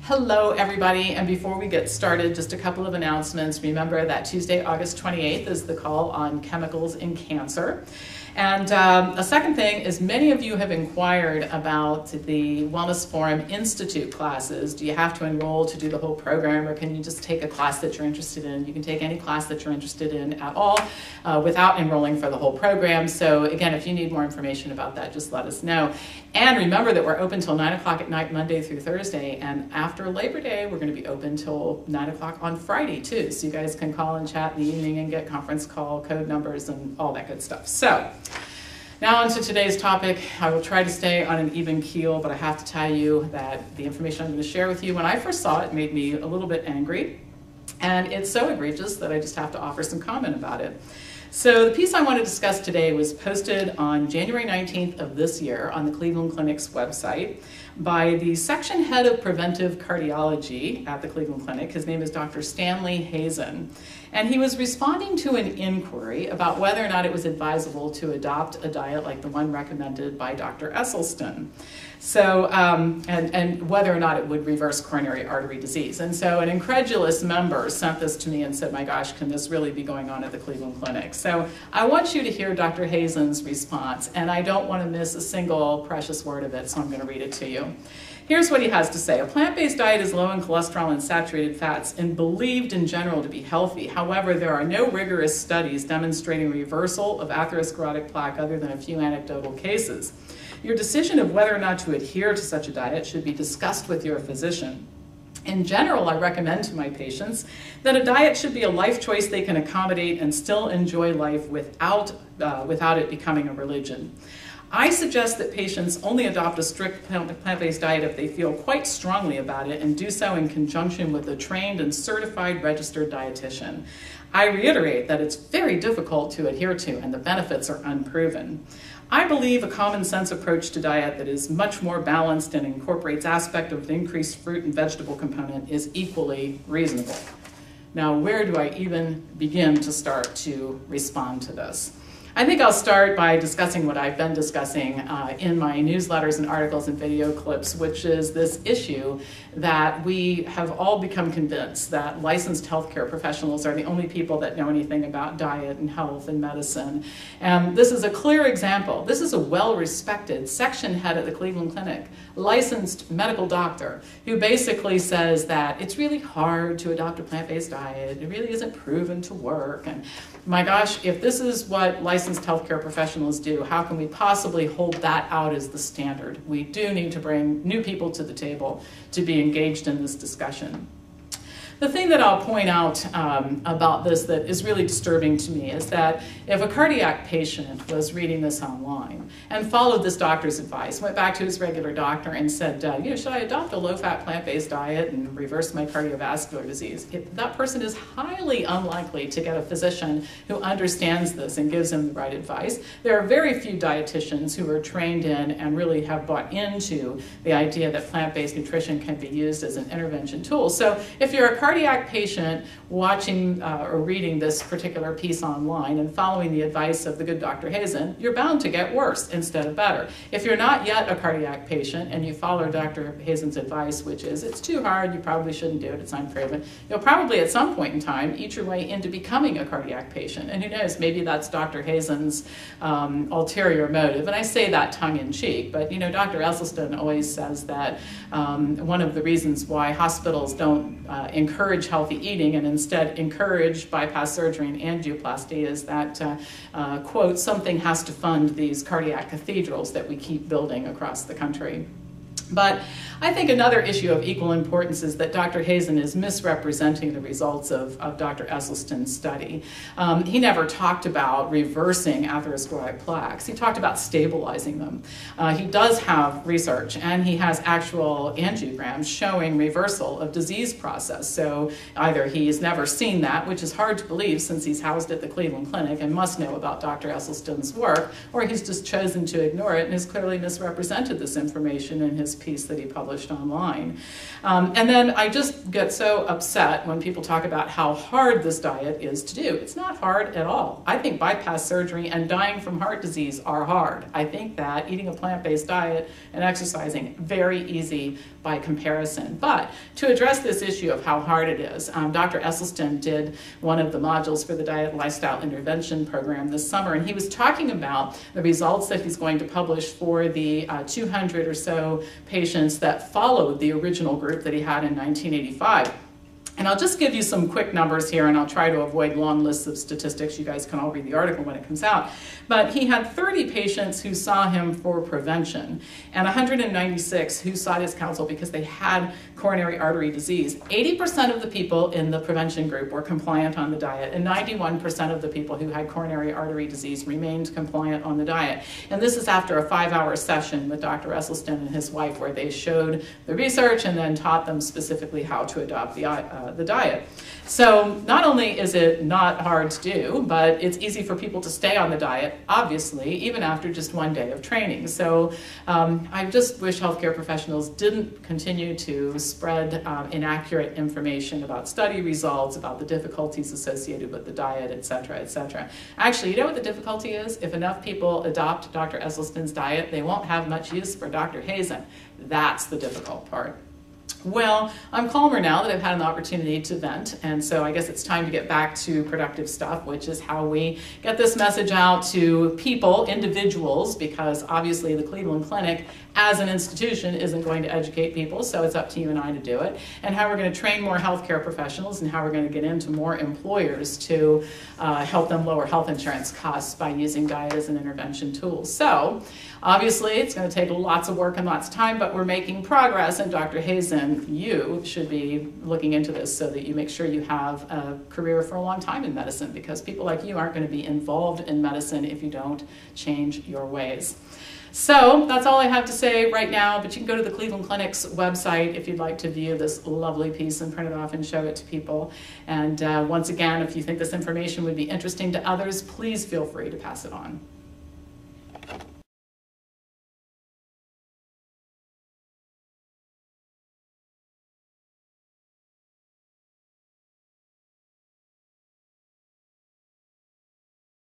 Hello everybody, and before we get started, just a couple of announcements. Remember that Tuesday, August 28th is the call on chemicals in cancer. And a second thing is many of you have inquired about the Wellness Forum Institute classes. Do you have to enroll to do the whole program, or can you just take a class that you're interested in? You can take any class that you're interested in at all without enrolling for the whole program. So again, if you need more information about that, just let us know. And remember that we're open till 9 o'clock at night, Monday through Thursday, and after Labor Day, we're going to be open till 9 o'clock on Friday too. So you guys can call and chat in the evening and get conference call code numbers and all that good stuff. So now on to today's topic. I will try to stay on an even keel, but I have to tell you that the information I'm going to share with you, when I first saw it, made me a little bit angry. And it's so egregious that I just have to offer some comment about it. So the piece I want to discuss today was posted on January 19th of this year on the Cleveland Clinic's website by the section head of preventive cardiology at the Cleveland Clinic. His name is Dr. Stanley Hazen. And he was responding to an inquiry about whether or not it was advisable to adopt a diet like the one recommended by Dr. Esselstyn. So, and whether or not it would reverse coronary artery disease. And so an incredulous member sent this to me and said, my gosh, can this really be going on at the Cleveland Clinic? So I want you to hear Dr. Hazen's response, and I don't want to miss a single precious word of it, so I'm going to read it to you. Here's what he has to say. A plant-based diet is low in cholesterol and saturated fats and believed in general to be healthy. However, there are no rigorous studies demonstrating reversal of atherosclerotic plaque other than a few anecdotal cases. Your decision of whether or not to adhere to such a diet should be discussed with your physician. In general, I recommend to my patients that a diet should be a life choice they can accommodate and still enjoy life without it becoming a religion. I suggest that patients only adopt a strict plant-based diet if they feel quite strongly about it and do so in conjunction with a trained and certified registered dietitian. I reiterate that it's very difficult to adhere to and the benefits are unproven. I believe a common sense approach to diet that is much more balanced and incorporates aspect of the increased fruit and vegetable component is equally reasonable. Now, where do I even begin to start to respond to this? I think I'll start by discussing what I've been discussing in my newsletters and articles and video clips, which is this issue that we have all become convinced that licensed healthcare professionals are the only people that know anything about diet and health and medicine. And this is a clear example. This is a well-respected section head at the Cleveland Clinic, licensed medical doctor, who basically says that it's really hard to adopt a plant-based diet. It really isn't proven to work. And my gosh, if this is what licensed healthcare professionals do, how can we possibly hold that out as the standard? We do need to bring new people to the table to be engaged in this discussion. The thing that I'll point out about this that is really disturbing to me is that if a cardiac patient was reading this online and followed this doctor's advice, went back to his regular doctor and said, should I adopt a low-fat plant-based diet and reverse my cardiovascular disease? That person is highly unlikely to get a physician who understands this and gives them the right advice. There are very few dietitians who are trained in and really have bought into the idea that plant-based nutrition can be used as an intervention tool. So if you're a cardiac patient watching or reading this particular piece online and following the advice of the good Dr. Hazen, you're bound to get worse instead of better. If you're not yet a cardiac patient and you follow Dr. Hazen's advice, which is it's too hard, you probably shouldn't do it, it's unproven, you'll probably at some point in time eat your way into becoming a cardiac patient. And who knows, maybe that's Dr. Hazen's ulterior motive. And I say that tongue in cheek, but Dr. Esselstyn always says that one of the reasons why hospitals don't encourage healthy eating and instead encourage bypass surgery and angioplasty is that, quote, something has to fund these cardiac cathedrals that we keep building across the country. But I think another issue of equal importance is that Dr. Hazen is misrepresenting the results of Dr. Esselstyn's study. He never talked about reversing atherosclerotic plaques. He talked about stabilizing them. He does have research, and he has actual angiograms showing reversal of disease process. So either he's never seen that, which is hard to believe since he's housed at the Cleveland Clinic and must know about Dr. Esselstyn's work, or he's just chosen to ignore it and has clearly misrepresented this information in his piece that he published online. And then I just get so upset when people talk about how hard this diet is to do. It's not hard at all. I think bypass surgery and dying from heart disease are hard. I think that eating a plant-based diet and exercising, very easy by comparison. But to address this issue of how hard it is, Dr. Esselstyn did one of the modules for the Diet Lifestyle Intervention Program this summer, and he was talking about the results that he's going to publish for the 200 or so patients that followed the original group that he had in 1985. And I'll just give you some quick numbers here, and I'll try to avoid long lists of statistics. You guys can all read the article when it comes out. But he had 30 patients who saw him for prevention, and 196 who sought his counsel because they had coronary artery disease. 80% of the people in the prevention group were compliant on the diet, and 91% of the people who had coronary artery disease remained compliant on the diet. And this is after a 5-hour session with Dr. Esselstyn and his wife, where they showed the research and then taught them specifically how to adopt the diet. So not only is it not hard to do, but it's easy for people to stay on the diet, obviously, even after just one day of training. So I just wish healthcare professionals didn't continue to spread inaccurate information about study results, about the difficulties associated with the diet, et cetera, et cetera. Actually, you know what the difficulty is? If enough people adopt Dr. Esselstyn's diet, they won't have much use for Dr. Hazen. That's the difficult part. Well, I'm calmer now that I've had an opportunity to vent, and so I guess it's time to get back to productive stuff, which is how we get this message out to people, individuals, because obviously the Cleveland Clinic as an institution isn't going to educate people, so it's up to you and I to do it, and how we're going to train more healthcare professionals and how we're going to get into more employers to help them lower health insurance costs by using diet as an intervention tool. So obviously it's going to take lots of work and lots of time, but we're making progress, and Dr. Hazen, you should be looking into this so that you make sure you have a career for a long time in medicine, because people like you aren't going to be involved in medicine if you don't change your ways. So that's all I have to say right now, but you can go to the Cleveland Clinic's website if you'd like to view this lovely piece and print it off and show it to people. And once again, if you think this information would be interesting to others, please feel free to pass it on.